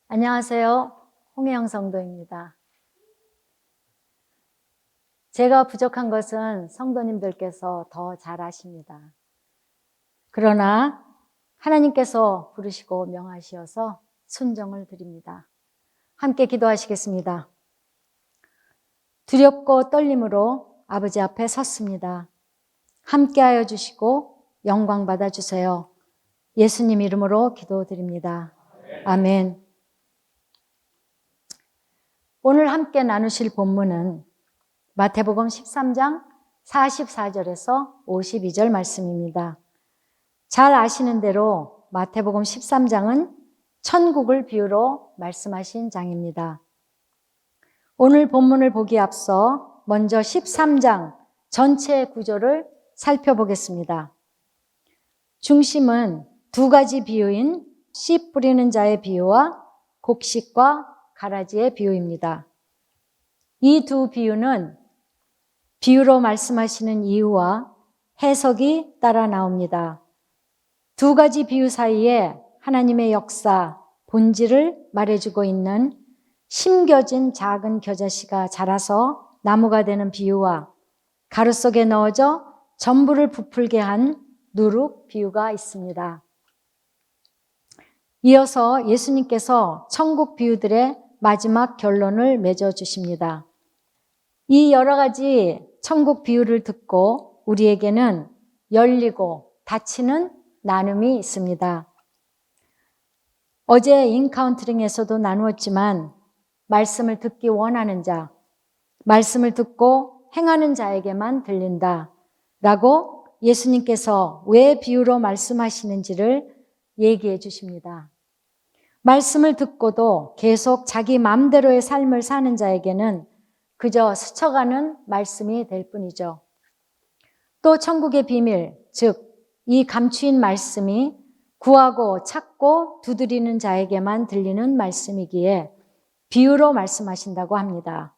안녕하세요. 홍혜영 성도입니다. 제가 부족한 것은 성도님들께서 더 잘 아십니다. 그러나 하나님께서 부르시고 명하시어서 순종을 드립니다. 함께 기도하시겠습니다. 두렵고 떨림으로 아버지 앞에 섰습니다. 함께하여 주시고 영광 받아주세요. 예수님 이름으로 기도드립니다. 아멘. 오늘 함께 나누실 본문은 마태복음 13장 44절에서 52절 말씀입니다. 잘 아시는 대로 마태복음 13장은 천국을 비유로 말씀하신 장입니다. 오늘 본문을 보기에 앞서 먼저 13장 전체 구조를 살펴보겠습니다. 중심은 두 가지 비유인 씨 뿌리는 자의 비유와 곡식과 가라지의 비유입니다. 이 두 비유는 비유로 말씀하시는 이유와 해석이 따라 나옵니다. 두 가지 비유 사이에 하나님의 역사, 본질을 말해주고 있는 심겨진 작은 겨자씨가 자라서 나무가 되는 비유와 가루 속에 넣어져 전부를 부풀게 한 누룩 비유가 있습니다. 이어서 예수님께서 천국 비유들의 마지막 결론을 맺어주십니다. 이 여러 가지 천국 비유를 듣고 우리에게는 열리고 닫히는 나눔이 있습니다. 어제 인카운트링에서도 나누었지만 말씀을 듣기 원하는 자, 말씀을 듣고 행하는 자에게만 들린다 라고 예수님께서 왜 비유로 말씀하시는지를 얘기해 주십니다. 말씀을 듣고도 계속 자기 마음대로의 삶을 사는 자에게는 그저 스쳐가는 말씀이 될 뿐이죠. 또 천국의 비밀, 즉 이 감추인 말씀이 구하고 찾고 두드리는 자에게만 들리는 말씀이기에 비유로 말씀하신다고 합니다.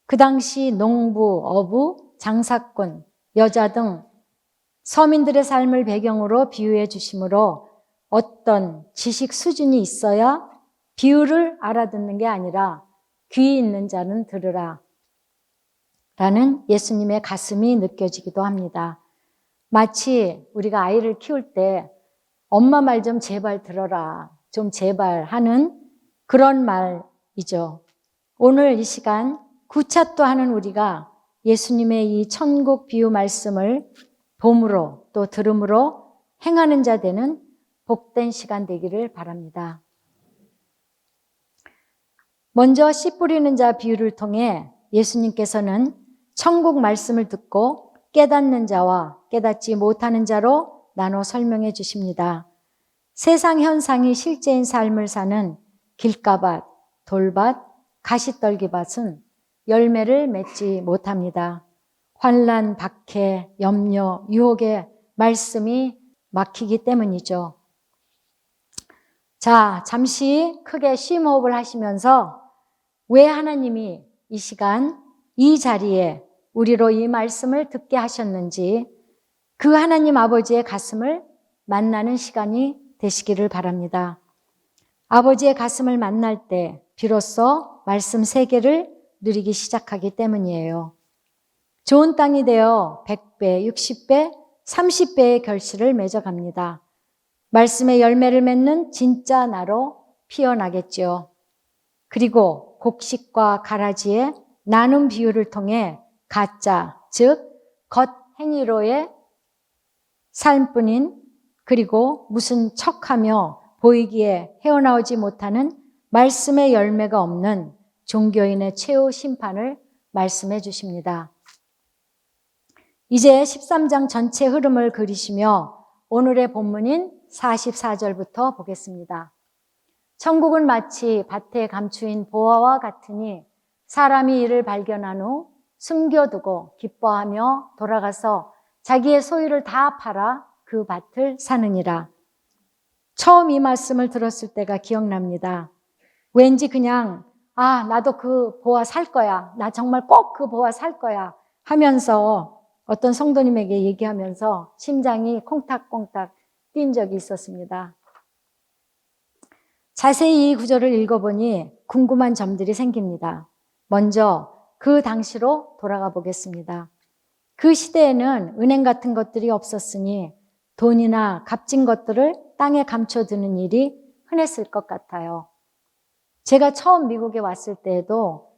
그 당시 농부, 어부, 장사꾼, 여자 등 서민들의 삶을 배경으로 비유해 주시므로 어떤 지식 수준이 있어야 비유를 알아듣는 게 아니라 귀 있는 자는 들으라 라는 예수님의 가슴이 느껴지기도 합니다. 마치 우리가 아이를 키울 때 엄마 말 좀 제발 들어라, 좀 제발 하는 그런 말이죠. 오늘 이 시간 구차도 하는 우리가 예수님의 이 천국 비유 말씀을 봄으로 또 들음으로 행하는 자 되는 복된 시간 되기를 바랍니다. 먼저 씨 뿌리는 자 비유를 통해 예수님께서는 천국 말씀을 듣고 깨닫는 자와 깨닫지 못하는 자로 나눠 설명해 주십니다. 세상 현상이 실제인 삶을 사는 길가밭, 돌밭, 가시떨기밭은 열매를 맺지 못합니다. 환난, 박해, 염려, 유혹의 말씀이 막히기 때문이죠. 자, 잠시 크게 심호흡을 하시면서 왜 하나님이 이 시간, 이 자리에 우리로 이 말씀을 듣게 하셨는지 그 하나님 아버지의 가슴을 만나는 시간이 되시기를 바랍니다. 아버지의 가슴을 만날 때 비로소 말씀 세계를 누리기 시작하기 때문이에요. 좋은 땅이 되어 100배, 60배, 30배의 결실을 맺어갑니다. 말씀의 열매를 맺는 진짜 나로 피어나겠죠. 그리고 곡식과 가라지의 나눔 비유를 통해 가짜, 즉 겉행위로의 삶뿐인 그리고 무슨 척하며 보이기에 헤어나오지 못하는 말씀의 열매가 없는 종교인의 최후 심판을 말씀해 주십니다. 이제 13장 전체 흐름을 그리시며 오늘의 본문인 44절부터 보겠습니다. 천국은 마치 밭에 감추인 보화와 같으니 사람이 이를 발견한 후 숨겨두고 기뻐하며 돌아가서 자기의 소유를 다 팔아 그 밭을 사느니라. 처음 이 말씀을 들었을 때가 기억납니다. 왠지 그냥 나도 그 보화 살 거야. 나 정말 꼭 그 보화 살 거야 하면서 어떤 성도님에게 얘기하면서 심장이 콩닥콩닥 뛴 적이 있었습니다. 자세히 이 구절을 읽어보니 궁금한 점들이 생깁니다. 먼저 그 당시로 돌아가 보겠습니다. 그 시대에는 은행 같은 것들이 없었으니 돈이나 값진 것들을 땅에 감춰두는 일이 흔했을 것 같아요. 제가 처음 미국에 왔을 때에도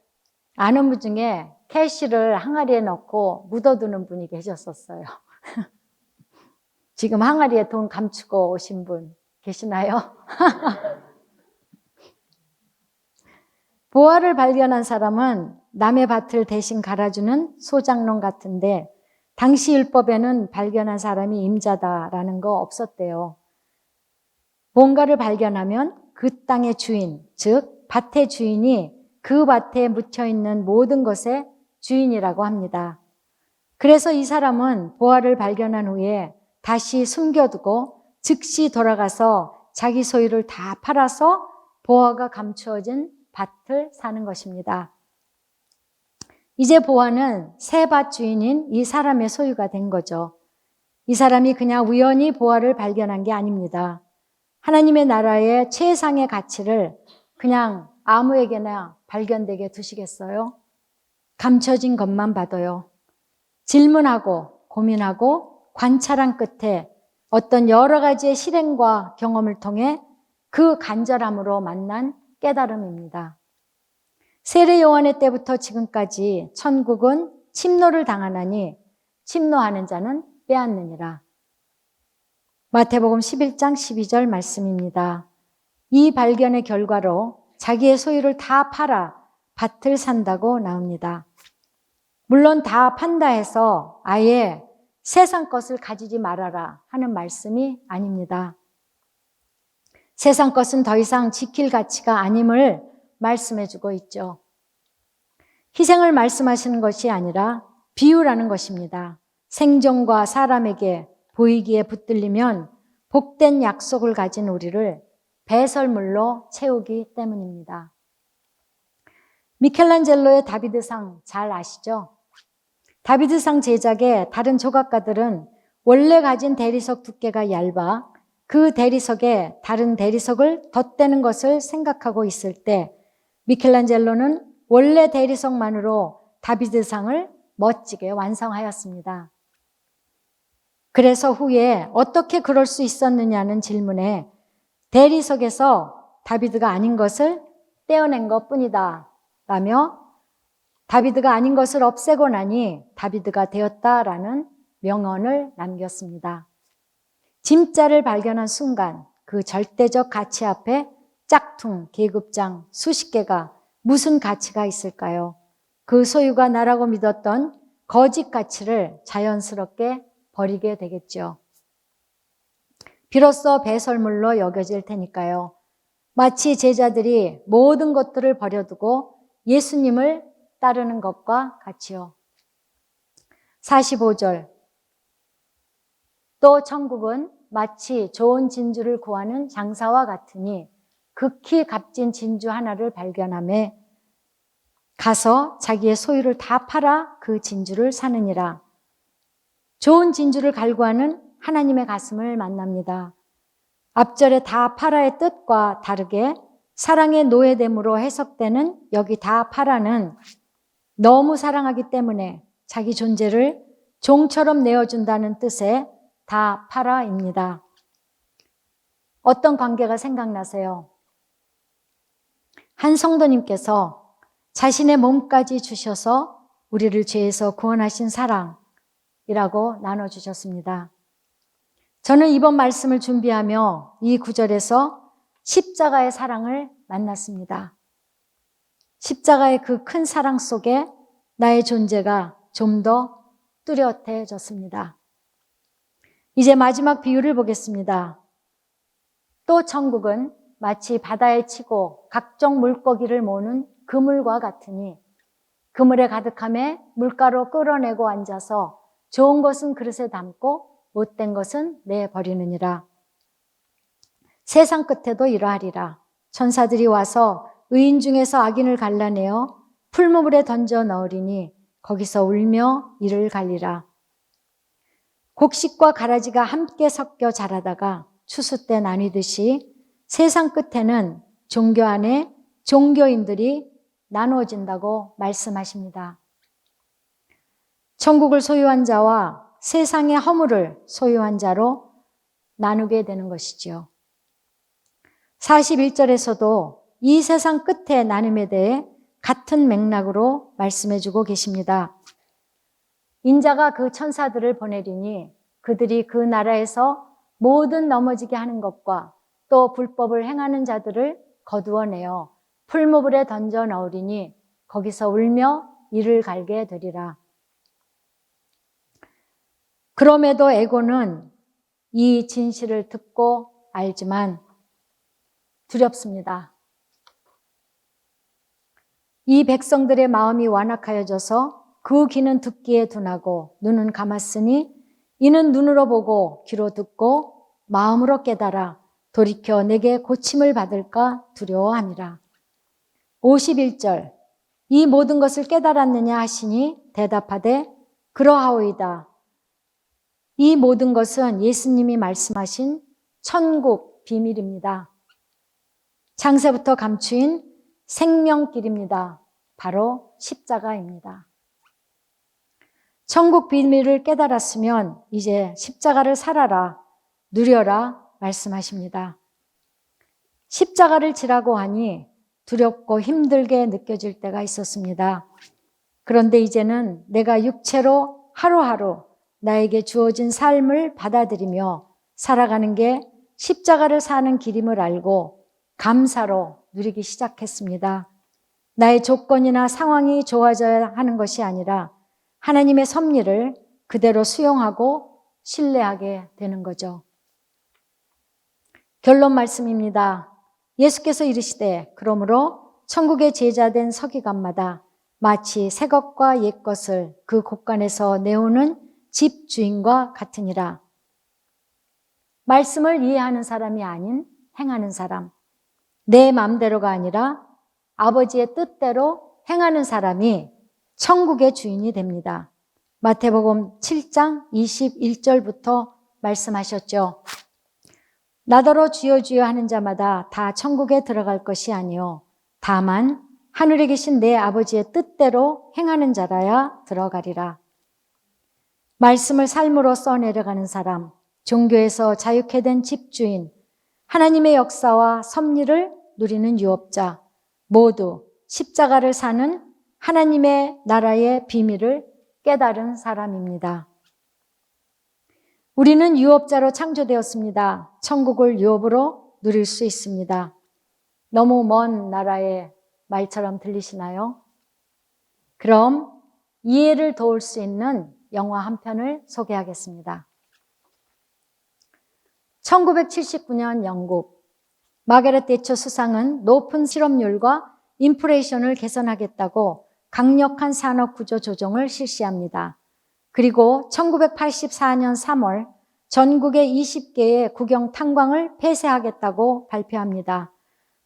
아는 분 중에 캐시를 항아리에 넣고 묻어두는 분이 계셨었어요. 지금 항아리에 돈 감추고 오신 분 계시나요? 보화를 발견한 사람은 남의 밭을 대신 갈아주는 소장농 같은데 당시 율법에는 발견한 사람이 임자다라는 거 없었대요. 뭔가를 발견하면 그 땅의 주인, 즉 밭의 주인이 그 밭에 묻혀있는 모든 것의 주인이라고 합니다. 그래서 이 사람은 보화를 발견한 후에 다시 숨겨두고 즉시 돌아가서 자기 소유를 다 팔아서 보화가 감추어진 밭을 사는 것입니다. 이제 보화는 새 밭 주인인 이 사람의 소유가 된 거죠. 이 사람이 그냥 우연히 보화를 발견한 게 아닙니다. 하나님의 나라의 최상의 가치를 그냥 아무에게나 발견되게 두시겠어요? 감춰진 것만 봐도요. 질문하고 고민하고 관찰한 끝에 어떤 여러 가지의 실행과 경험을 통해 그 간절함으로 만난 깨달음입니다. 세례 요한의 때부터 지금까지 천국은 침노를 당하나니 침노하는 자는 빼앗느니라. 마태복음 11장 12절 말씀입니다. 이 발견의 결과로 자기의 소유를 다 팔아 밭을 산다고 나옵니다. 물론 다 판다 해서 아예 세상 것을 가지지 말아라 하는 말씀이 아닙니다. 세상 것은 더 이상 지킬 가치가 아님을 말씀해주고 있죠. 희생을 말씀하시는 것이 아니라 비유라는 것입니다. 생존과 사람에게 보이기에 붙들리면 복된 약속을 가진 우리를 배설물로 채우기 때문입니다. 미켈란젤로의 다비드상 잘 아시죠? 다비드상 제작의 다른 조각가들은 원래 가진 대리석 두께가 얇아 그 대리석에 다른 대리석을 덧대는 것을 생각하고 있을 때 미켈란젤로는 원래 대리석만으로 다비드상을 멋지게 완성하였습니다. 그래서 후에 어떻게 그럴 수 있었느냐는 질문에 대리석에서 다비드가 아닌 것을 떼어낸 것뿐이다 라며 다비드가 아닌 것을 없애고 나니 다비드가 되었다라는 명언을 남겼습니다. 짐자를 발견한 순간 그 절대적 가치 앞에 짝퉁, 계급장 수십 개가 무슨 가치가 있을까요? 그 소유가 나라고 믿었던 거짓 가치를 자연스럽게 버리게 되겠죠. 비로소 배설물로 여겨질 테니까요. 마치 제자들이 모든 것들을 버려두고 예수님을 따르는 것과 같이요. 45절. 또 천국은 마치 좋은 진주를 구하는 장사와 같으니 극히 값진 진주 하나를 발견하며 가서 자기의 소유를 다 팔아 그 진주를 사느니라. 좋은 진주를 갈구하는 하나님의 가슴을 만납니다. 앞절에 다 팔아의 뜻과 다르게 사랑의 노예됨으로 해석되는 여기 다 팔아는 너무 사랑하기 때문에 자기 존재를 종처럼 내어준다는 뜻의 다 팔아입니다. 어떤 관계가 생각나세요? 한 성도님께서 자신의 몸까지 주셔서 우리를 죄에서 구원하신 사랑이라고 나눠주셨습니다. 저는 이번 말씀을 준비하며 이 구절에서 십자가의 사랑을 만났습니다. 십자가의 그 큰 사랑 속에 나의 존재가 좀 더 뚜렷해졌습니다. 이제 마지막 비유를 보겠습니다. 또 천국은 마치 바다에 치고 각종 물고기를 모으는 그물과 같으니 그물에 가득함에 물가로 끌어내고 앉아서 좋은 것은 그릇에 담고 못된 것은 내버리느니라. 세상 끝에도 이러하리라. 천사들이 와서 의인 중에서 악인을 갈라내어 풀무불에 던져 넣으리니 거기서 울며 이를 갈리라. 곡식과 가라지가 함께 섞여 자라다가 추수 때 나뉘듯이 세상 끝에는 종교 안에 종교인들이 나누어진다고 말씀하십니다. 천국을 소유한 자와 세상의 허물을 소유한 자로 나누게 되는 것이지요. 41절에서도 이 세상 끝의 나눔에 대해 같은 맥락으로 말씀해주고 계십니다. 인자가 그 천사들을 보내리니 그들이 그 나라에서 모든 넘어지게 하는 것과 또 불법을 행하는 자들을 거두어내어 풀무불에 던져 넣으리니 거기서 울며 이를 갈게 되리라. 그럼에도 에고는 이 진실을 듣고 알지만 두렵습니다. 이 백성들의 마음이 완악하여져서 그 귀는 듣기에 둔하고 눈은 감았으니 이는 눈으로 보고 귀로 듣고 마음으로 깨달아 돌이켜 내게 고침을 받을까 두려워함이라. 51절 이 모든 것을 깨달았느냐 하시니 대답하되 그러하오이다. 이 모든 것은 예수님이 말씀하신 천국 비밀입니다. 창세부터 감추인 생명길입니다. 바로 십자가입니다. 천국 비밀을 깨달았으면 이제 십자가를 살아라, 누려라 말씀하십니다. 십자가를 지라고 하니 두렵고 힘들게 느껴질 때가 있었습니다. 그런데 이제는 내가 육체로 하루하루 나에게 주어진 삶을 받아들이며 살아가는 게 십자가를 사는 길임을 알고 감사로 누리기 시작했습니다. 나의 조건이나 상황이 좋아져야 하는 것이 아니라 하나님의 섭리를 그대로 수용하고 신뢰하게 되는 거죠. 결론 말씀입니다. 예수께서 이르시되 그러므로 천국의 제자된 서기관마다 마치 새 것과 옛 것을 그 곳간에서 내오는 집 주인과 같으니라. 말씀을 이해하는 사람이 아닌 행하는 사람, 내 마음대로가 아니라 아버지의 뜻대로 행하는 사람이 천국의 주인이 됩니다. 마태복음 7장 21절부터 말씀하셨죠. 나더러 주여 주여 하는 자마다 다 천국에 들어갈 것이 아니요 다만 하늘에 계신 내 아버지의 뜻대로 행하는 자라야 들어가리라. 말씀을 삶으로 써내려가는 사람, 종교에서 자유케 된 집주인, 하나님의 역사와 섭리를 누리는 유업자, 모두 십자가를 사는 하나님의 나라의 비밀을 깨달은 사람입니다. 우리는 유업자로 창조되었습니다. 천국을 유업으로 누릴 수 있습니다. 너무 먼 나라의 말처럼 들리시나요? 그럼 이해를 도울 수 있는 영화 한 편을 소개하겠습니다. 1979년 영국, 마가렛 대처 수상은 높은 실업률과 인플레이션을 개선하겠다고 강력한 산업 구조 조정을 실시합니다. 그리고 1984년 3월 전국의 20개의 국영 탄광을 폐쇄하겠다고 발표합니다.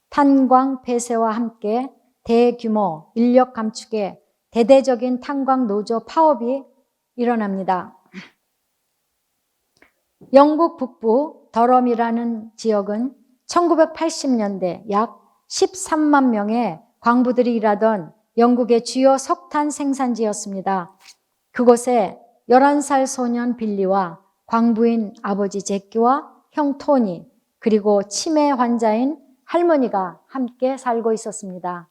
탄광 폐쇄와 함께 대규모 인력 감축에 대대적인 탄광 노조 파업이 일어납니다. 영국 북부 더럼이라는 지역은 1980년대 약 13만 명의 광부들이 일하던 영국의 주요 석탄 생산지였습니다. 그곳에 11살 소년 빌리와 광부인 아버지 제키와 형 토니, 그리고 치매 환자인 할머니가 함께 살고 있었습니다.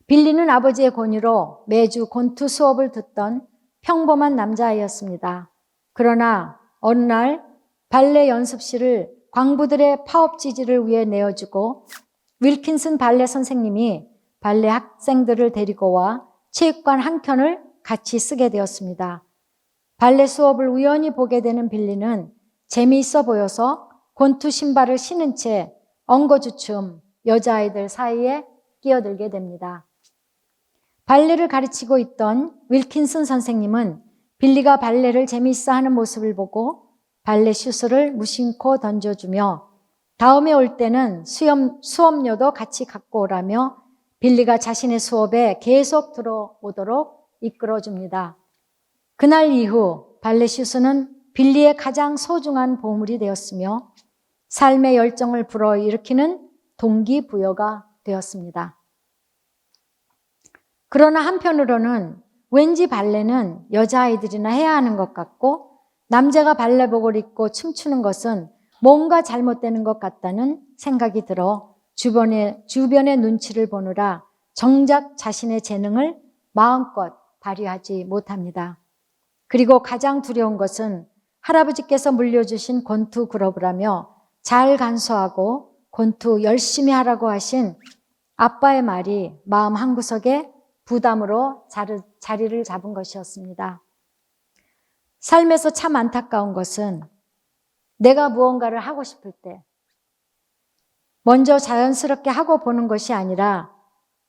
빌리는 아버지의 권유로 매주 권투 수업을 듣던 평범한 남자아이였습니다. 그러나 어느 날 발레 연습실을 광부들의 파업 지지를 위해 내어주고 윌킨슨 발레 선생님이 발레 학생들을 데리고 와 체육관 한 켠을 같이 쓰게 되었습니다. 발레 수업을 우연히 보게 되는 빌리는 재미있어 보여서 권투 신발을 신은 채 엉거주춤 여자아이들 사이에 끼어들게 됩니다. 발레를 가르치고 있던 윌킨슨 선생님은 빌리가 발레를 재미있어 하는 모습을 보고 발레 슈즈를 무심코 던져주며 다음에 올 때는 수업료도 같이 갖고 오라며 빌리가 자신의 수업에 계속 들어오도록 이끌어줍니다. 그날 이후 발레 슈즈는 빌리의 가장 소중한 보물이 되었으며 삶의 열정을 불어일으키는 동기부여가 되었습니다. 그러나 한편으로는 왠지 발레는 여자아이들이나 해야 하는 것 같고 남자가 발레복을 입고 춤추는 것은 뭔가 잘못되는 것 같다는 생각이 들어 주변의 눈치를 보느라 정작 자신의 재능을 마음껏 발휘하지 못합니다. 그리고 가장 두려운 것은 할아버지께서 물려주신 권투 글러브라며 잘 간수하고 권투 열심히 하라고 하신 아빠의 말이 마음 한구석에 부담으로 자리를 잡은 것이었습니다. 삶에서 참 안타까운 것은 내가 무언가를 하고 싶을 때 먼저 자연스럽게 하고 보는 것이 아니라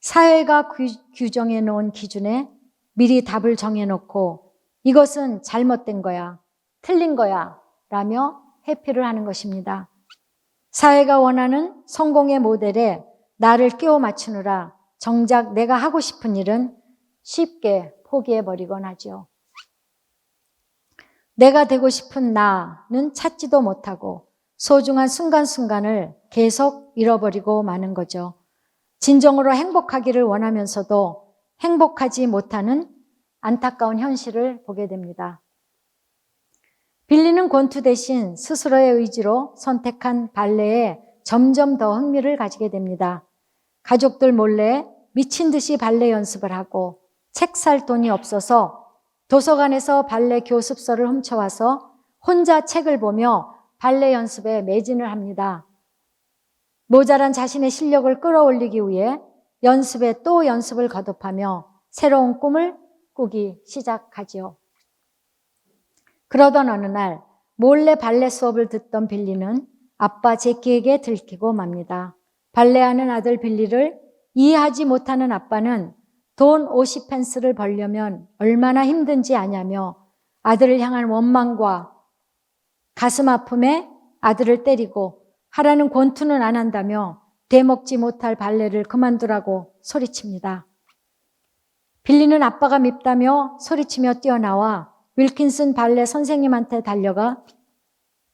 사회가 규정해 놓은 기준에 미리 답을 정해놓고 이것은 잘못된 거야, 틀린 거야 라며 회피를 하는 것입니다. 사회가 원하는 성공의 모델에 나를 끼워 맞추느라 정작 내가 하고 싶은 일은 쉽게 포기해버리곤 하죠. 내가 되고 싶은 나는 찾지도 못하고 소중한 순간순간을 계속 잃어버리고 마는 거죠. 진정으로 행복하기를 원하면서도 행복하지 못하는 안타까운 현실을 보게 됩니다. 빌리는 권투 대신 스스로의 의지로 선택한 발레에 점점 더 흥미를 가지게 됩니다. 가족들 몰래 미친 듯이 발레 연습을 하고 책 살 돈이 없어서 도서관에서 발레 교습서를 훔쳐와서 혼자 책을 보며 발레 연습에 매진을 합니다. 모자란 자신의 실력을 끌어올리기 위해 연습에 또 연습을 거듭하며 새로운 꿈을 꾸기 시작하지요. 그러던 어느 날 몰래 발레 수업을 듣던 빌리는 아빠 제키에게 들키고 맙니다. 발레하는 아들 빌리를 이해하지 못하는 아빠는 돈 50펜스를 벌려면 얼마나 힘든지 아냐며 아들을 향한 원망과 가슴 아픔에 아들을 때리고 하라는 권투는 안 한다며 되먹지 못할 발레를 그만두라고 소리칩니다. 빌리는 아빠가 밉다며 소리치며 뛰어나와 윌킨슨 발레 선생님한테 달려가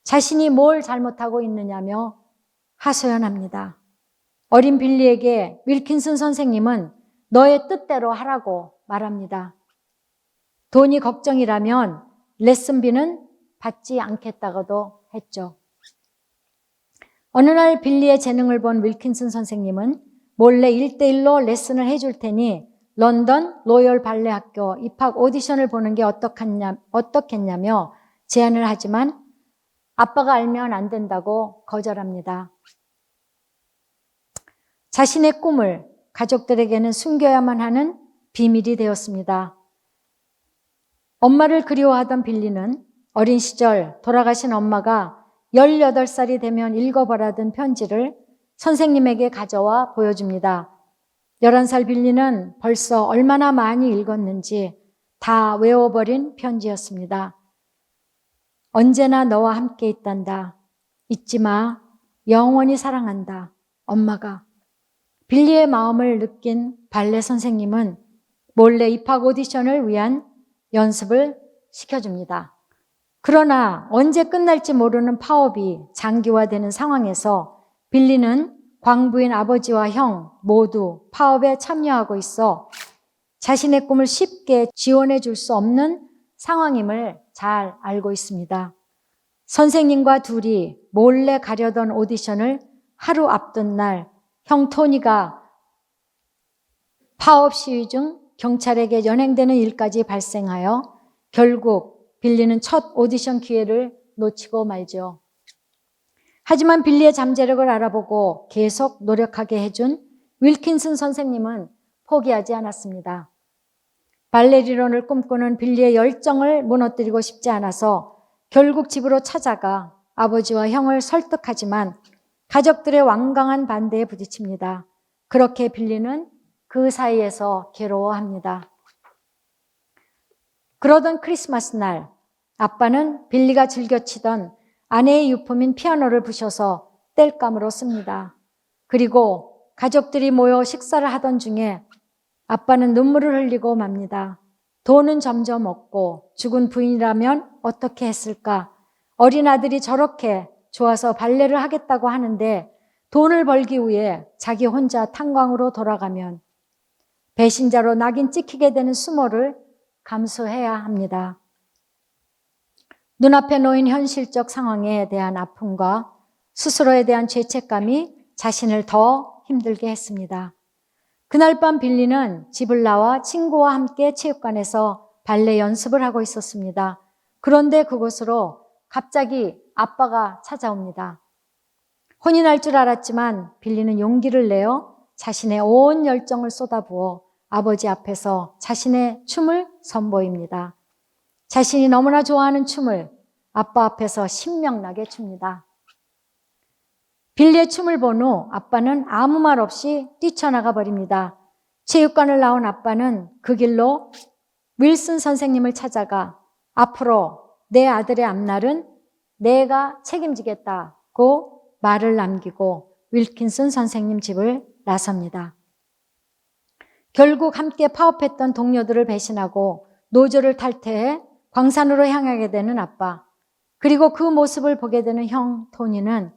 자신이 뭘 잘못하고 있느냐며 하소연합니다. 어린 빌리에게 윌킨슨 선생님은 너의 뜻대로 하라고 말합니다. 돈이 걱정이라면 레슨비는 받지 않겠다고도 했죠. 어느 날 빌리의 재능을 본 윌킨슨 선생님은 몰래 1대1로 레슨을 해줄 테니 런던 로열 발레 학교 입학 오디션을 보는 게 어떻겠냐며 제안을 하지만 아빠가 알면 안 된다고 거절합니다. 자신의 꿈을 가족들에게는 숨겨야만 하는 비밀이 되었습니다. 엄마를 그리워하던 빌리는 어린 시절 돌아가신 엄마가 18살이 되면 읽어보라던 편지를 선생님에게 가져와 보여줍니다. 11살 빌리는 벌써 얼마나 많이 읽었는지 다 외워버린 편지였습니다. 언제나 너와 함께 있단다. 잊지 마. 영원히 사랑한다. 엄마가. 빌리의 마음을 느낀 발레 선생님은 몰래 입학 오디션을 위한 연습을 시켜줍니다. 그러나 언제 끝날지 모르는 파업이 장기화되는 상황에서 빌리는 광부인 아버지와 형 모두 파업에 참여하고 있어 자신의 꿈을 쉽게 지원해 줄 수 없는 상황임을 잘 알고 있습니다. 선생님과 둘이 몰래 가려던 오디션을 하루 앞둔 날 형 토니가 파업 시위 중 경찰에게 연행되는 일까지 발생하여 결국 빌리는 첫 오디션 기회를 놓치고 말죠. 하지만 빌리의 잠재력을 알아보고 계속 노력하게 해준 윌킨슨 선생님은 포기하지 않았습니다. 발레리논을 꿈꾸는 빌리의 열정을 무너뜨리고 싶지 않아서 결국 집으로 찾아가 아버지와 형을 설득하지만 가족들의 완강한 반대에 부딪힙니다. 그렇게 빌리는 그 사이에서 괴로워합니다. 그러던 크리스마스 날 아빠는 빌리가 즐겨 치던 아내의 유품인 피아노를 부셔서 땔감으로 씁니다. 그리고 가족들이 모여 식사를 하던 중에 아빠는 눈물을 흘리고 맙니다. 돈은 점점 없고 죽은 부인이라면 어떻게 했을까? 어린 아들이 저렇게 좋아서 발레를 하겠다고 하는데 돈을 벌기 위해 자기 혼자 탄광으로 돌아가면 배신자로 낙인 찍히게 되는 수모를 감수해야 합니다. 눈앞에 놓인 현실적 상황에 대한 아픔과 스스로에 대한 죄책감이 자신을 더 힘들게 했습니다. 그날 밤 빌리는 집을 나와 친구와 함께 체육관에서 발레 연습을 하고 있었습니다. 그런데 그곳으로 갑자기 아빠가 찾아옵니다. 혼이 날 줄 알았지만 빌리는 용기를 내어 자신의 온 열정을 쏟아부어 아버지 앞에서 자신의 춤을 선보입니다. 자신이 너무나 좋아하는 춤을 아빠 앞에서 신명나게 춥니다. 빌리의 춤을 본 후 아빠는 아무 말 없이 뛰쳐나가 버립니다. 체육관을 나온 아빠는 그 길로 윌슨 선생님을 찾아가 앞으로 내 아들의 앞날은 내가 책임지겠다고 말을 남기고 윌킨슨 선생님 집을 나섭니다. 결국 함께 파업했던 동료들을 배신하고 노조를 탈퇴해 광산으로 향하게 되는 아빠. 그리고 그 모습을 보게 되는 형 토니는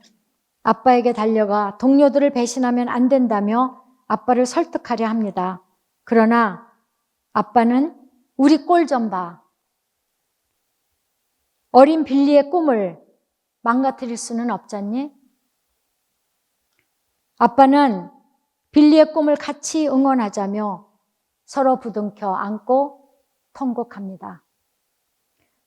아빠에게 달려가 동료들을 배신하면 안 된다며 아빠를 설득하려 합니다. 그러나 아빠는 우리 꼴 좀 봐. 어린 빌리의 꿈을 망가뜨릴 수는 없잖니? 아빠는 빌리의 꿈을 같이 응원하자며 서로 부둥켜 안고 통곡합니다.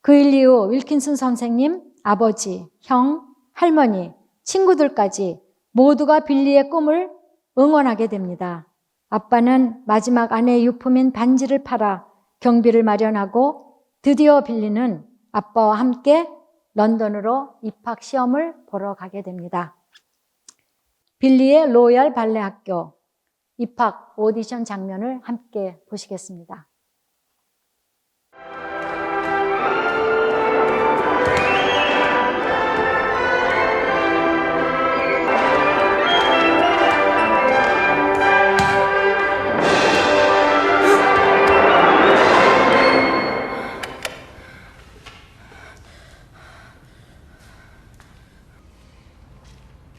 그 일 이후 윌킨슨 선생님, 아버지, 형, 할머니, 친구들까지 모두가 빌리의 꿈을 응원하게 됩니다. 아빠는 마지막 아내의 유품인 반지를 팔아 경비를 마련하고 드디어 빌리는 아빠와 함께 런던으로 입학 시험을 보러 가게 됩니다. 빌리의 로얄 발레 학교 입학 오디션 장면을 함께 보시겠습니다.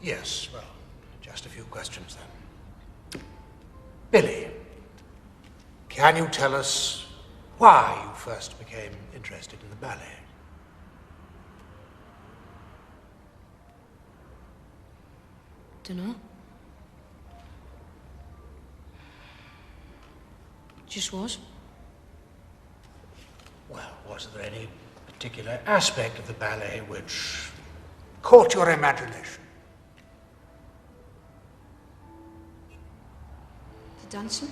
Yes, well, just a few questions then. Billy, can you tell us why you first became interested in the ballet? Dunno. Just was. Well, was there any particular aspect of the ballet which caught your imagination? The dancing?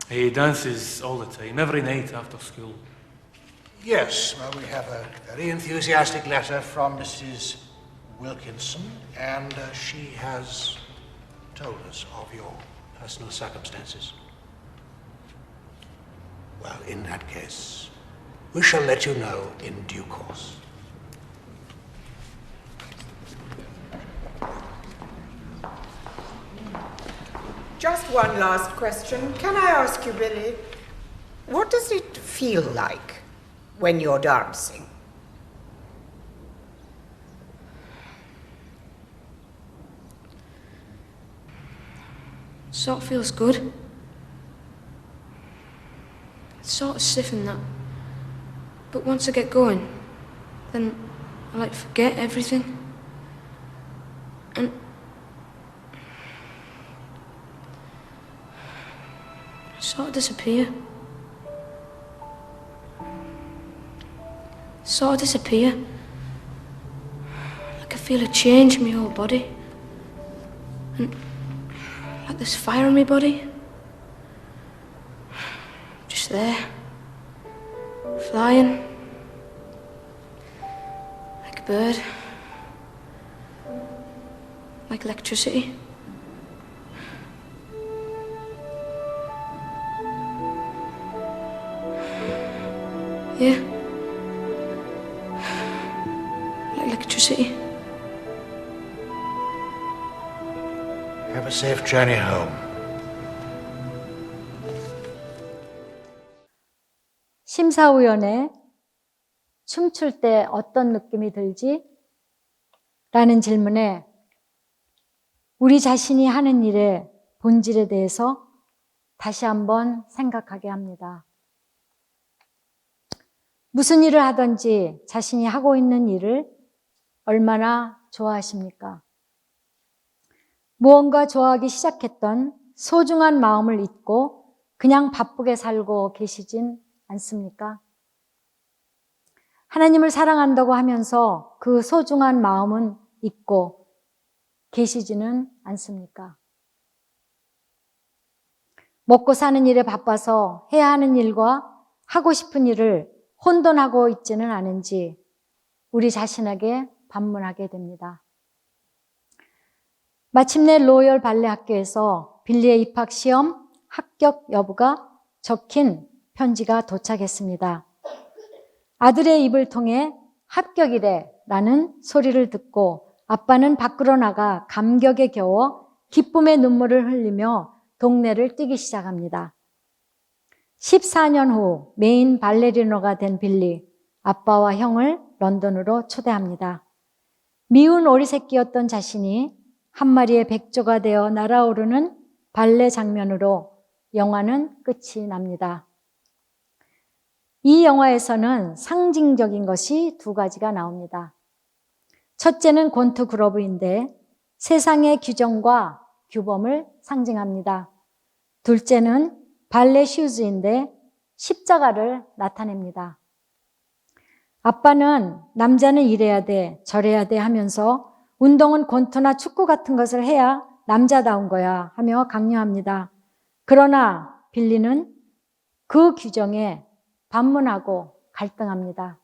He dances all the time, every night after school. Yes, well, we have a very enthusiastic letter from Mrs. Wilkinson, and she has told us of your personal circumstances. Well, in that case, we shall let you know in due course. Just one last question. Can I ask you, Billy, what does it feel like when you're dancing? Sort of feels good. It's sort of stiff and that. But once I get going, then I like forget everything. And sort of disappear. Sort of disappear. Like I feel a change in my whole body. And like there's fire in my body. Just there. Flying. Like a bird. Like electricity. Yeah. Like electricity. Have a safe journey home. 심사위원회 춤출 때 어떤 느낌이 들지? 라는 질문에 우리 자신이 하는 일의 본질에 대해서 다시 한번 생각하게 합니다. 무슨 일을 하든지 자신이 하고 있는 일을 얼마나 좋아하십니까? 무언가 좋아하기 시작했던 소중한 마음을 잊고 그냥 바쁘게 살고 계시진 않습니까? 하나님을 사랑한다고 하면서 그 소중한 마음은 잊고 계시지는 않습니까? 먹고 사는 일에 바빠서 해야 하는 일과 하고 싶은 일을 혼돈하고 있지는 않은지 우리 자신에게 반문하게 됩니다. 마침내 로열 발레 학교에서 빌리의 입학 시험 합격 여부가 적힌 편지가 도착했습니다. 아들의 입을 통해 합격이래 라는 소리를 듣고 아빠는 밖으로 나가 감격에 겨워 기쁨의 눈물을 흘리며 동네를 뛰기 시작합니다. 14년 후 메인 발레리노가 된 빌리, 아빠와 형을 런던으로 초대합니다. 미운 오리새끼였던 자신이 한 마리의 백조가 되어 날아오르는 발레 장면으로 영화는 끝이 납니다. 이 영화에서는 상징적인 것이 두 가지가 나옵니다. 첫째는 곤투 그로브인데 세상의 규정과 규범을 상징합니다. 둘째는 발레 슈즈인데 십자가를 나타냅니다. 아빠는 남자는 이래야 돼, 저래야 돼 하면서 운동은 곤투나 축구 같은 것을 해야 남자다운 거야 하며 강요합니다. 그러나 빌리는 그 규정에 반문하고 갈등합니다.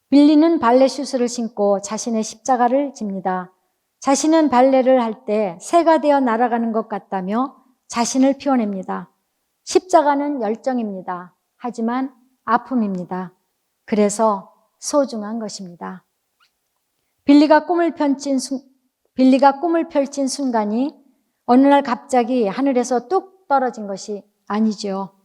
빌리는 발레 슈즈를 신고 자신의 십자가를 집니다. 자신은 발레를 할 때 새가 되어 날아가는 것 같다며 자신을 피워냅니다. 십자가는 열정입니다. 하지만 아픔입니다. 그래서 소중한 것입니다. 빌리가 꿈을 펼친 순간이 어느 날 갑자기 하늘에서 뚝 떨어진 것이 아니지요.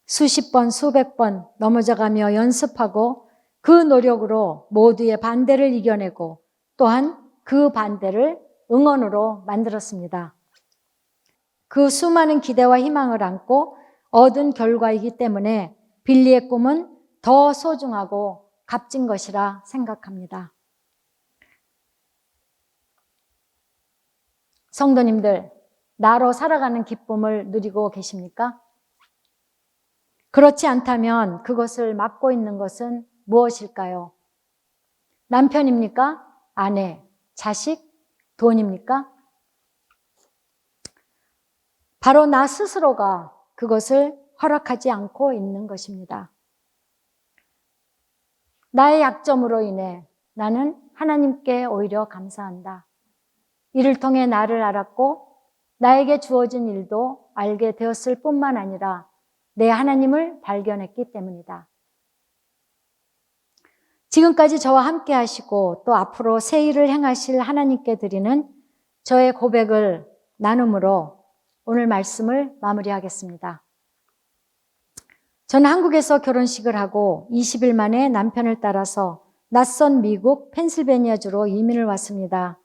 수십 번, 수백 번 넘어져가며 연습하고 그 노력으로 모두의 반대를 이겨내고 또한 그 반대를 응원으로 만들었습니다. 그 수많은 기대와 희망을 안고 얻은 결과이기 때문에 빌리의 꿈은 더 소중하고 값진 것이라 생각합니다. 성도님들, 나로 살아가는 기쁨을 누리고 계십니까? 그렇지 않다면 그것을 막고 있는 것은 무엇일까요? 남편입니까? 아내, 자식, 돈입니까? 바로 나 스스로가 그것을 허락하지 않고 있는 것입니다. 나의 약점으로 인해 나는 하나님께 오히려 감사한다. 이를 통해 나를 알았고 나에게 주어진 일도 알게 되었을 뿐만 아니라 내 하나님을 발견했기 때문이다. 지금까지 저와 함께 하시고 또 앞으로 새 일을 행하실 하나님께 드리는 저의 고백을 나눔으로 오늘 말씀을 마무리하겠습니다. 저는 한국에서 결혼식을 하고 20일 만에 남편을 따라서 낯선 미국 펜실베니아주로 이민을 왔습니다.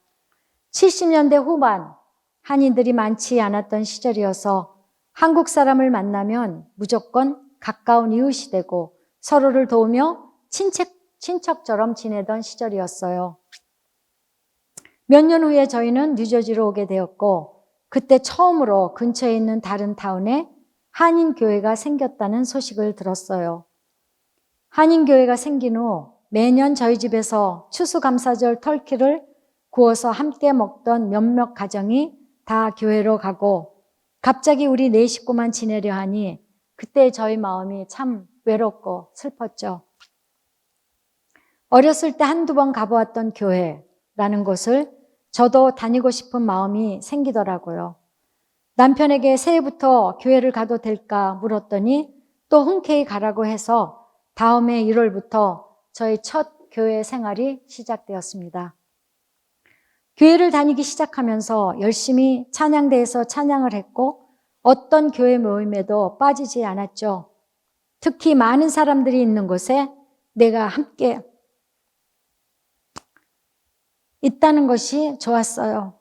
70년대 후반 한인들이 많지 않았던 시절이어서 한국 사람을 만나면 무조건 가까운 이웃이 되고 서로를 도우며 친척처럼 지내던 시절이었어요. 몇 년 후에 저희는 뉴저지로 오게 되었고 그때 처음으로 근처에 있는 다른 타운에 한인교회가 생겼다는 소식을 들었어요. 한인교회가 생긴 후 매년 저희 집에서 추수감사절 터키를 구워서 함께 먹던 몇몇 가정이 다 교회로 가고 갑자기 우리 네 식구만 지내려 하니 그때 저희 마음이 참 외롭고 슬펐죠. 어렸을 때 한두 번 가보았던 교회라는 곳을 저도 다니고 싶은 마음이 생기더라고요. 남편에게 새해부터 교회를 가도 될까 물었더니 또 흔쾌히 가라고 해서 다음해 1월부터 저희 첫 교회 생활이 시작되었습니다. 교회를 다니기 시작하면서 열심히 찬양대에서 찬양을 했고 어떤 교회 모임에도 빠지지 않았죠. 특히 많은 사람들이 있는 곳에 내가 함께 있다는 것이 좋았어요.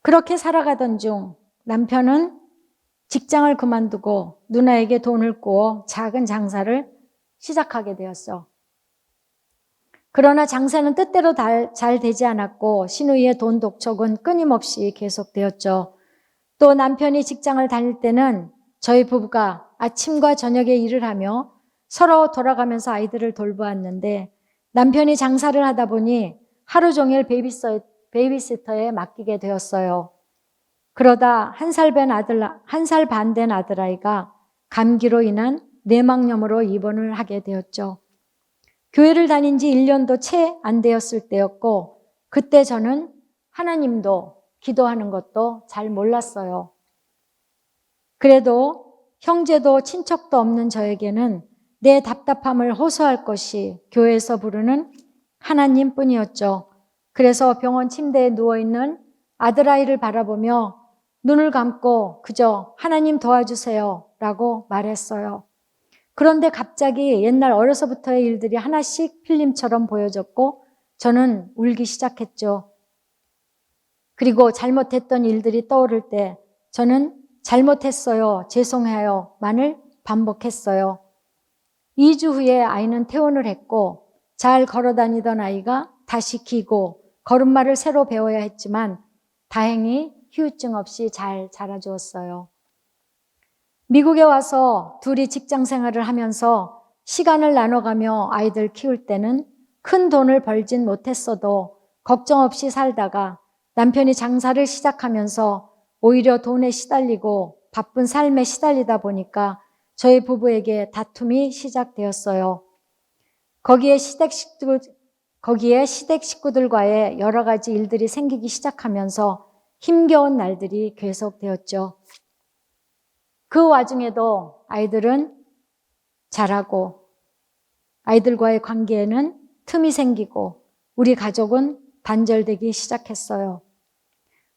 그렇게 살아가던 중 남편은 직장을 그만두고 누나에게 돈을 꾸어 작은 장사를 시작하게 되었어. 그러나 장사는 뜻대로 잘 되지 않았고 시누이의 돈 독촉은 끊임없이 계속되었죠. 또 남편이 직장을 다닐 때는 저희 부부가 아침과 저녁에 일을 하며 서로 돌아가면서 아이들을 돌보았는데 남편이 장사를 하다 보니 하루 종일 베이비시터에 맡기게 되었어요. 그러다 한 살 반 된 아들아이가 감기로 인한 뇌막염으로 입원을 하게 되었죠. 교회를 다닌 지 1년도 채 안 되었을 때였고 그때 저는 하나님도 기도하는 것도 잘 몰랐어요. 그래도 형제도 친척도 없는 저에게는 내 답답함을 호소할 것이 교회에서 부르는 하나님뿐이었죠. 그래서 병원 침대에 누워있는 아들아이를 바라보며 눈을 감고 그저 하나님 도와주세요 라고 말했어요. 그런데 갑자기 옛날 어려서부터의 일들이 하나씩 필름처럼 보여졌고 저는 울기 시작했죠. 그리고 잘못했던 일들이 떠오를 때 저는 잘못했어요, 죄송해요 만을 반복했어요. 2주 후에 아이는 퇴원을 했고 잘 걸어다니던 아이가 다시 기고 걸음마를 새로 배워야 했지만 다행히 후유증 없이 잘 자라주었어요. 미국에 와서 둘이 직장 생활을 하면서 시간을 나눠가며 아이들 키울 때는 큰 돈을 벌진 못했어도 걱정 없이 살다가 남편이 장사를 시작하면서 오히려 돈에 시달리고 바쁜 삶에 시달리다 보니까 저희 부부에게 다툼이 시작되었어요. 거기에 시댁 식구들과의 여러 가지 일들이 생기기 시작하면서 힘겨운 날들이 계속되었죠. 그 와중에도 아이들은 자라고 아이들과의 관계에는 틈이 생기고 우리 가족은 단절되기 시작했어요.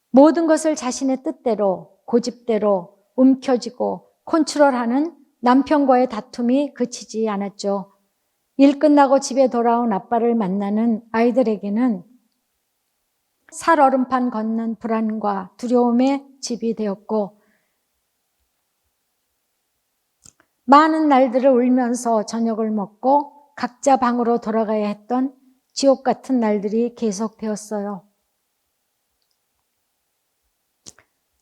모든 것을 자신의 뜻대로 고집대로 움켜쥐고 컨트롤하는 남편과의 다툼이 그치지 않았죠. 일 끝나고 집에 돌아온 아빠를 만나는 아이들에게는 살얼음판 걷는 불안과 두려움의 집이 되었고 많은 날들을 울면서 저녁을 먹고 각자 방으로 돌아가야 했던 지옥 같은 날들이 계속되었어요.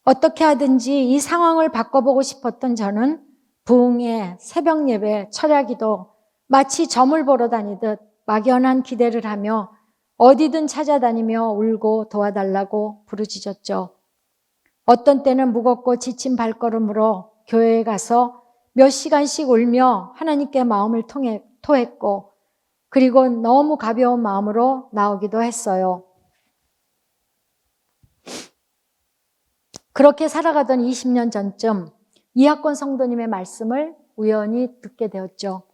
어떻게 하든지 이 상황을 바꿔보고 싶었던 저는 부흥회, 새벽 예배, 철야기도 마치 점을 보러 다니듯 막연한 기대를 하며 어디든 찾아다니며 울고 도와달라고 부르짖었죠. 어떤 때는 무겁고 지친 발걸음으로 교회에 가서 몇 시간씩 울며 하나님께 마음을 토했고 그리고 너무 가벼운 마음으로 나오기도 했어요. 그렇게 살아가던 20년 전쯤 이학권 성도님의 말씀을 우연히 듣게 되었죠.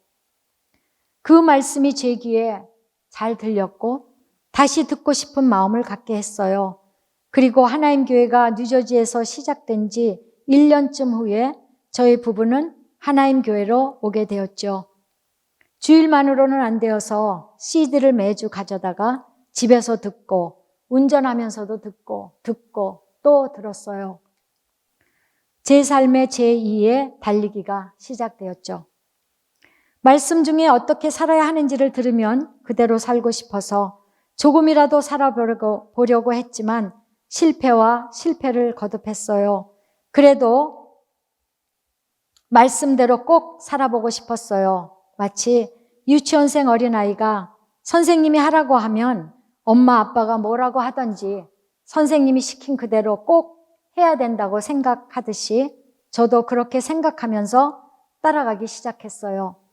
그 말씀이 제 귀에 잘 들렸고 다시 듣고 싶은 마음을 갖게 했어요. 그리고 하나님 교회가 뉴저지에서 시작된 지 1년쯤 후에 저희 부부는 하나님 교회로 오게 되었죠. 주일만으로는 안 되어서 CD를 매주 가져다가 집에서 듣고 운전하면서도 듣고 또 들었어요. 제 삶의 제2의 달리기가 시작되었죠. 말씀 중에 어떻게 살아야 하는지를 들으면 그대로 살고 싶어서 조금이라도 살아보려고 했지만 실패를 거듭했어요. 그래도 말씀대로 꼭 살아보고 싶었어요. 마치 유치원생 어린아이가 선생님이 하라고 하면 엄마 아빠가 뭐라고 하든지 선생님이 시킨 그대로 꼭 해야 된다고 생각하듯이 저도 그렇게 생각하면서 따라가기 시작했어요.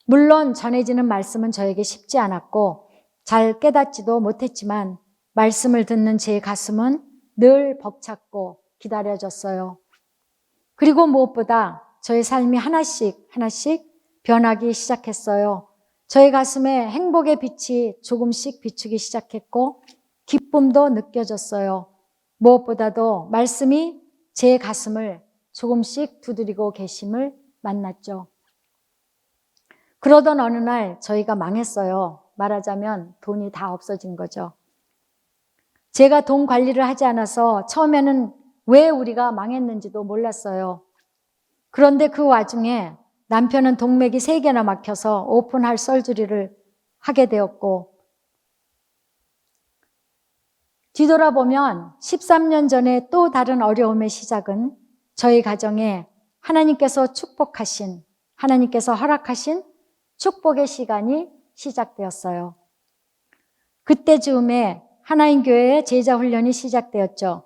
물론 전해지는 말씀은 저에게 쉽지 않았고 잘 깨닫지도 못했지만 말씀을 듣는 제 가슴은 늘 벅찼고 기다려졌어요. 그리고 무엇보다 저의 삶이 하나씩 변하기 시작했어요. 저의 가슴에 행복의 빛이 조금씩 비추기 시작했고 기쁨도 느껴졌어요. 무엇보다도 말씀이 제 가슴을 조금씩 두드리고 계심을 만났죠. 그러던 어느 날 저희가 망했어요. 말하자면 돈이 다 없어진 거죠. 제가 돈 관리를 하지 않아서 처음에는 왜 우리가 망했는지도 몰랐어요. 그런데 그 와중에 남편은 동맥이 3개나 막혀서 오픈할 설주리를 하게 되었고, 뒤돌아보면 13년 전에 또 다른 어려움의 시작은 저희 가정에 하나님께서 축복하신, 하나님께서 허락하신 축복의 시간이 시작되었어요. 그때 즈음에 하나님교회의 제자훈련이 시작되었죠.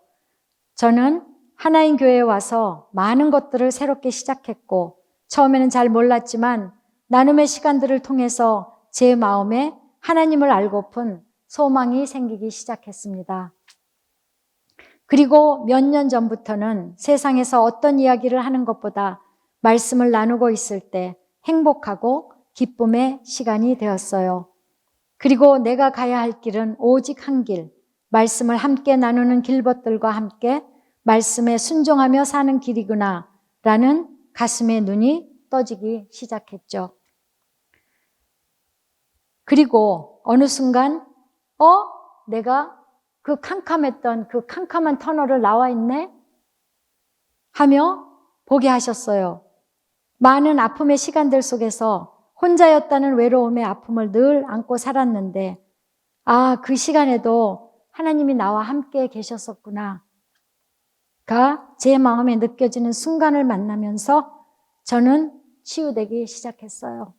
저는 하나님교회에 와서 많은 것들을 새롭게 시작했고, 처음에는 잘 몰랐지만 나눔의 시간들을 통해서 제 마음에 하나님을 알고픈 소망이 생기기 시작했습니다. 그리고 몇 년 전부터는 세상에서 어떤 이야기를 하는 것보다 말씀을 나누고 있을 때 행복하고 기쁨의 시간이 되었어요. 그리고 내가 가야 할 길은 오직 한 길, 말씀을 함께 나누는 길벗들과 함께 말씀에 순종하며 사는 길이구나 라는 가슴에 눈이 떠지기 시작했죠. 그리고 어느 순간 내가 그 캄캄했던 그 캄캄한 터널을 나와 있네 하며 보게 하셨어요. 많은 아픔의 시간들 속에서 혼자였다는 외로움의 아픔을 늘 안고 살았는데, 그 시간에도 하나님이 나와 함께 계셨었구나 가 제 마음에 느껴지는 순간을 만나면서 저는 치유되기 시작했어요.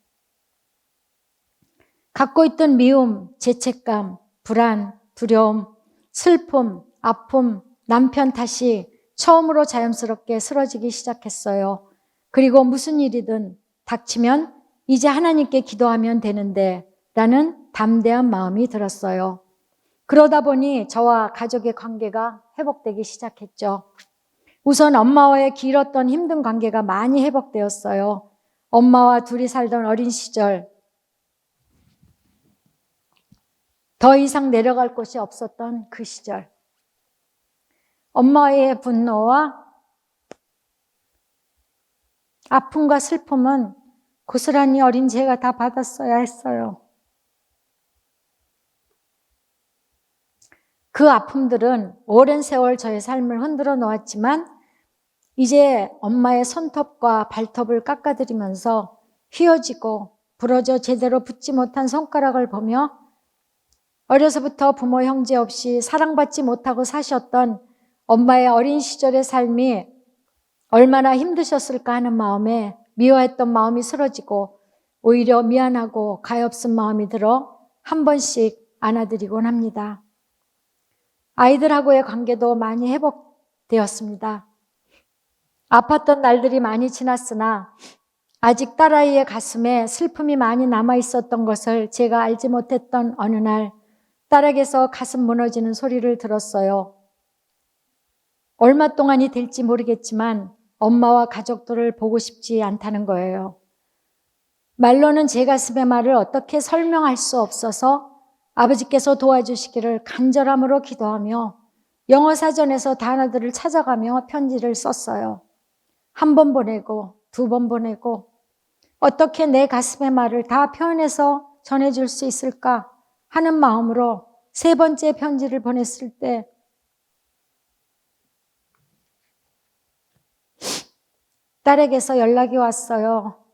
갖고 있던 미움, 죄책감, 불안, 두려움, 슬픔, 아픔, 남편 탓이 처음으로 자연스럽게 쓰러지기 시작했어요. 그리고 무슨 일이든 닥치면 이제 하나님께 기도하면 되는데 라는 담대한 마음이 들었어요. 그러다 보니 저와 가족의 관계가 회복되기 시작했죠. 우선 엄마와의 길었던 힘든 관계가 많이 회복되었어요. 엄마와 둘이 살던 어린 시절, 더 이상 내려갈 곳이 없었던 그 시절, 엄마의 분노와 아픔과 슬픔은 고스란히 어린 제가 다 받았어야 했어요. 그 아픔들은 오랜 세월 저의 삶을 흔들어 놓았지만 이제 엄마의 손톱과 발톱을 깎아드리면서 휘어지고 부러져 제대로 붙지 못한 손가락을 보며 어려서부터 부모 형제 없이 사랑받지 못하고 사셨던 엄마의 어린 시절의 삶이 얼마나 힘드셨을까 하는 마음에 미워했던 마음이 쓰러지고 오히려 미안하고 가엾은 마음이 들어 한 번씩 안아드리곤 합니다. 아이들하고의 관계도 많이 회복되었습니다. 아팠던 날들이 많이 지났으나 아직 딸아이의 가슴에 슬픔이 많이 남아있었던 것을 제가 알지 못했던 어느 날 딸에게서 가슴 무너지는 소리를 들었어요. 얼마 동안이 될지 모르겠지만 엄마와 가족들을 보고 싶지 않다는 거예요. 말로는 제 가슴의 말을 어떻게 설명할 수 없어서 아버지께서 도와주시기를 간절함으로 기도하며 영어 사전에서 단어들을 찾아가며 편지를 썼어요. 1번 보내고 2번 보내고 어떻게 내 가슴의 말을 다 표현해서 전해줄 수 있을까 하는 마음으로 3번째 편지를 보냈을 때 딸에게서 연락이 왔어요.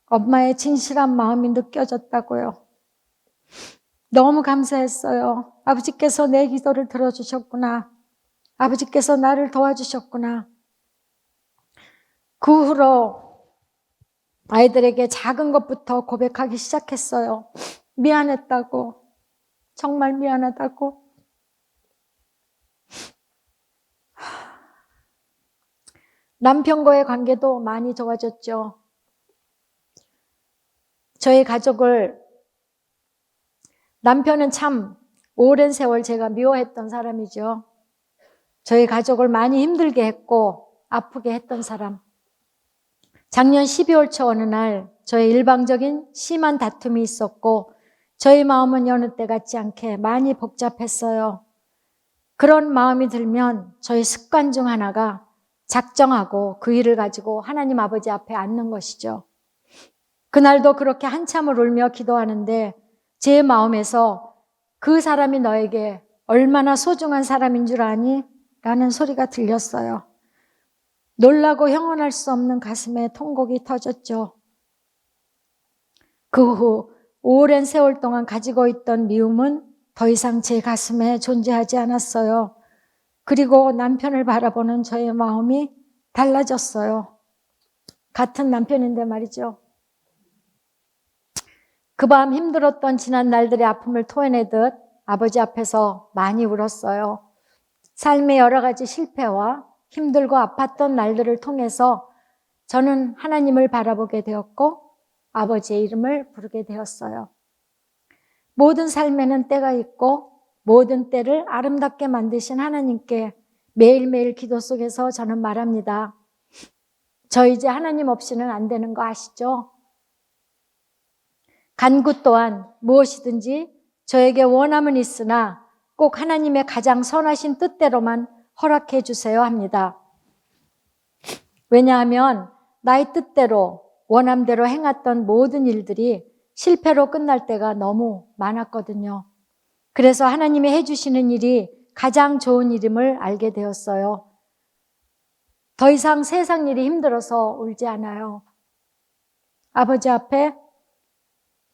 엄마의 진실한 마음이 느껴졌다고요. 너무 감사했어요. 아버지께서 내 기도를 들어주셨구나. 아버지께서 나를 도와주셨구나. 그 후로 아이들에게 작은 것부터 고백하기 시작했어요. 미안했다고. 정말 미안하다고. 남편과의 관계도 많이 좋아졌죠. 저희 가족을, 남편은 참 오랜 세월 제가 미워했던 사람이죠. 저희 가족을 많이 힘들게 했고 아프게 했던 사람. 작년 12월 초 어느 날 저희 일방적인 심한 다툼이 있었고 저희 마음은 여느 때 같지 않게 많이 복잡했어요. 그런 마음이 들면 저희 습관 중 하나가 작정하고 그 일을 가지고 하나님 아버지 앞에 앉는 것이죠. 그날도 그렇게 한참을 울며 기도하는데 제 마음에서 그 사람이 너에게 얼마나 소중한 사람인 줄 아니? 라는 소리가 들렸어요. 놀라고 형언할 수 없는 가슴에 통곡이 터졌죠. 그 후 오랜 세월 동안 가지고 있던 미움은 더 이상 제 가슴에 존재하지 않았어요. 그리고 남편을 바라보는 저의 마음이 달라졌어요. 같은 남편인데 말이죠. 그 밤 힘들었던 지난 날들의 아픔을 토해내듯 아버지 앞에서 많이 울었어요. 삶의 여러 가지 실패와 힘들고 아팠던 날들을 통해서 저는 하나님을 바라보게 되었고 아버지의 이름을 부르게 되었어요. 모든 삶에는 때가 있고 모든 때를 아름답게 만드신 하나님께 매일매일 기도 속에서 저는 말합니다. 저 이제 하나님 없이는 안 되는 거 아시죠? 간구 또한 무엇이든지 저에게 원함은 있으나 꼭 하나님의 가장 선하신 뜻대로만 허락해 주세요 합니다. 왜냐하면 나의 뜻대로 원함대로 행했던 모든 일들이 실패로 끝날 때가 너무 많았거든요. 그래서 하나님이 해주시는 일이 가장 좋은 일임을 알게 되었어요. 더 이상 세상 일이 힘들어서 울지 않아요. 아버지 앞에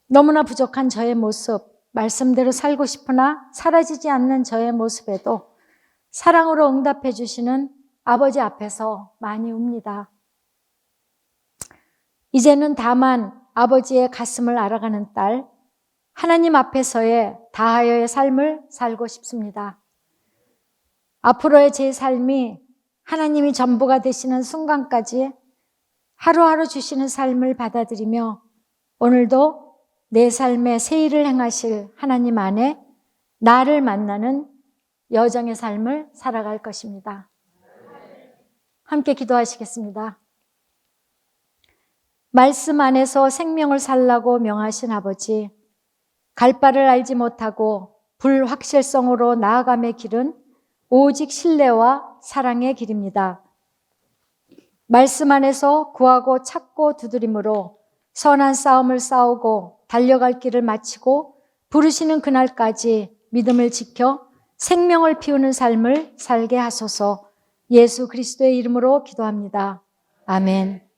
너무나 부족한 저의 모습, 말씀대로 살고 싶으나 사라지지 않는 저의 모습에도 사랑으로 응답해 주시는 아버지 앞에서 많이 웁니다. 이제는 다만 아버지의 가슴을 알아가는 딸, 하나님 앞에서의 다하여의 삶을 살고 싶습니다. 앞으로의 제 삶이 하나님이 전부가 되시는 순간까지 하루하루 주시는 삶을 받아들이며 오늘도 내 삶에 새 일을 행하실 하나님 안에 나를 만나는 여정의 삶을 살아갈 것입니다. 함께 기도하시겠습니다. 말씀 안에서 생명을 살라고 명하신 아버지, 갈 바를 알지 못하고 불확실성으로 나아감의 길은 오직 신뢰와 사랑의 길입니다. 말씀 안에서 구하고 찾고 두드림으로 선한 싸움을 싸우고 달려갈 길을 마치고 부르시는 그날까지 믿음을 지켜 생명을 피우는 삶을 살게 하소서. 예수 그리스도의 이름으로 기도합니다. 아멘.